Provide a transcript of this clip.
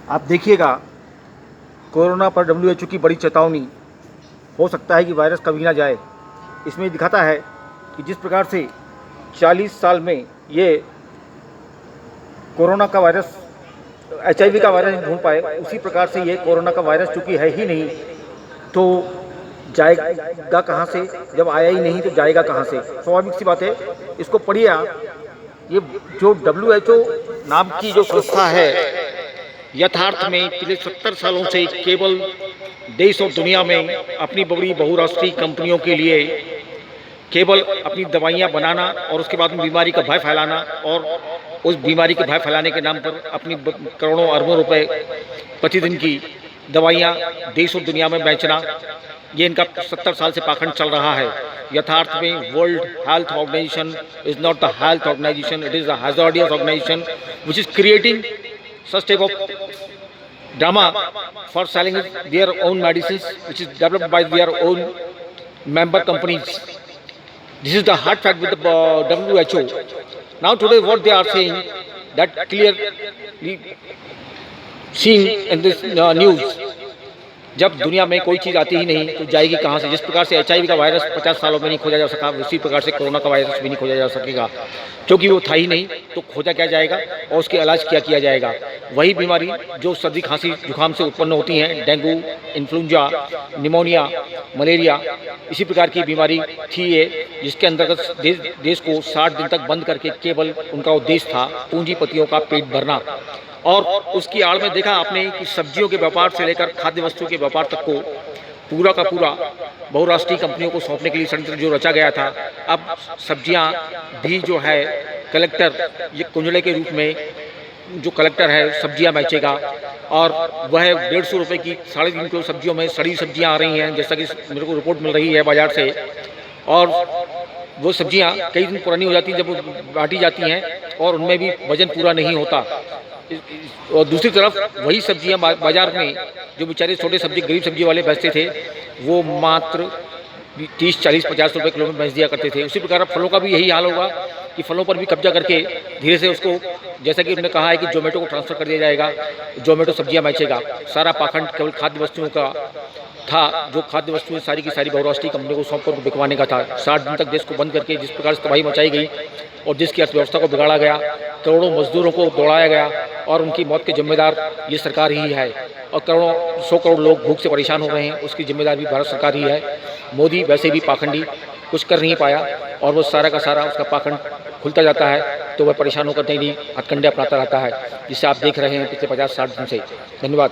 आप देखिएगा, कोरोना पर WHO की बड़ी चेतावनी। हो सकता है कि वायरस कभी ना जाए। इसमें दिखाता है कि जिस प्रकार से 40 साल में ये कोरोना का वायरस, HIV का वायरस ढूंढ पाए, उसी प्रकार से ये कोरोना का वायरस चूँकि है ही नहीं, तो जाएगा कहाँ से? जब आया ही नहीं तो जाएगा कहाँ से? स्वाभाविक सी बात है। इसको पढ़िए आप। ये जो WHO नाम की जो संस्था है, यथार्थ में पिछले 70 सालों से केवल देश और दुनिया में अपनी बड़ी बहुराष्ट्रीय कंपनियों के लिए केवल अपनी दवाइयाँ बनाना और उसके बाद में बीमारी का भय फैलाना, और उस बीमारी के भय फैलाने के नाम पर अपनी करोड़ों अरबों रुपए प्रतिदिन की दवाइयाँ देश और दुनिया में बेचना, ये इनका 70 साल से पाखंड चल रहा है। यथार्थ में world health organisation is not the health organisation, it is the hazardous organisation which is creating such type of drama for selling their own medicines, which is developed by their own member companies. This is the hard fact with the WHO. Now today what they are saying, that clearly seen in this news, जब दुनिया में कोई चीज़ आती ही नहीं तो जाएगी कहाँ से? जिस प्रकार से HIV का वायरस 50 सालों में नहीं खोजा जा सका, उसी प्रकार से कोरोना का वायरस भी नहीं खोजा जा सकेगा, क्योंकि वो था ही नहीं। तो खोजा क्या जाएगा और उसके इलाज क्या किया जाएगा? वही बीमारी जो सर्दी खांसी जुकाम से उत्पन्न होती हैं, डेंगू, इन्फ्लुएंजा, निमोनिया, मलेरिया, इसी प्रकार की बीमारी थी ये, जिसके अंतर्गत देश को 60 दिन तक बंद करके केवल उनका उद्देश्य था पूंजीपतियों का पेट भरना। और उसकी आड़ में देखा आपने कि सब्जियों के व्यापार से लेकर खाद्य वस्तुओं के व्यापार तक को पूरा का पूरा बहुराष्ट्रीय कंपनियों को सौंपने के लिए षड्यंत्र जो रचा गया था। अब सब्जियां भी जो है कलेक्टर, ये कुंजड़े के रूप में जो कलेक्टर है सब्जियां बेचेगा, और वह 150 रुपये की 3.5 किलो सब्जियों में सड़ी सब्जियां आ रही हैं, जैसा कि मेरे को रिपोर्ट मिल रही है बाजार से। और वो सब्जियां कई दिन पुरानी हो जाती हैं जब वो बांटी जाती हैं, और उनमें भी वजन पूरा नहीं होता। और दूसरी तरफ वही सब्जियां बाजार में जो बेचारे छोटे सब्जी गरीब सब्जी वाले बेचते थे, वो मात्र 30, 40, 50 रुपये किलो में बेच दिया करते थे। उसी प्रकार अब फलों का भी यही हाल होगा कि फलों पर भी कब्जा करके धीरे से उसको, जैसा कि उन्होंने कहा है कि जोमेटो को ट्रांसफ़र कर दिया जाएगा, जोमेटो सब्जियां बेचेगा। सारा पाखंड केवल खाद्य वस्तुओं का था, जो खाद्य वस्तुएं सारी की सारी बहुराष्ट्रीय कंपनियों को सौंप कर बिकवाने का था। 60 दिन तक देश को बंद करके जिस प्रकार से तबाही मचाई गई और देश की अर्थव्यवस्था को बिगाड़ा गया, करोड़ों मजदूरों को दौड़ाया गया, और उनकी मौत के जिम्मेदार ये सरकार ही है। और करोड़ों 100 करोड़ लोग भूख से परेशान हो रहे हैं, उसकी जिम्मेदार भी भारत सरकार ही है। मोदी वैसे भी पाखंडी, कुछ कर नहीं पाया, और वो सारा का सारा उसका पाखंड खुलता जाता है तो वह परेशान होकर नहीं हथकंडे अपनाता रहता है, जिसे आप देख रहे हैं पिछले 50-60 दिन से। धन्यवाद।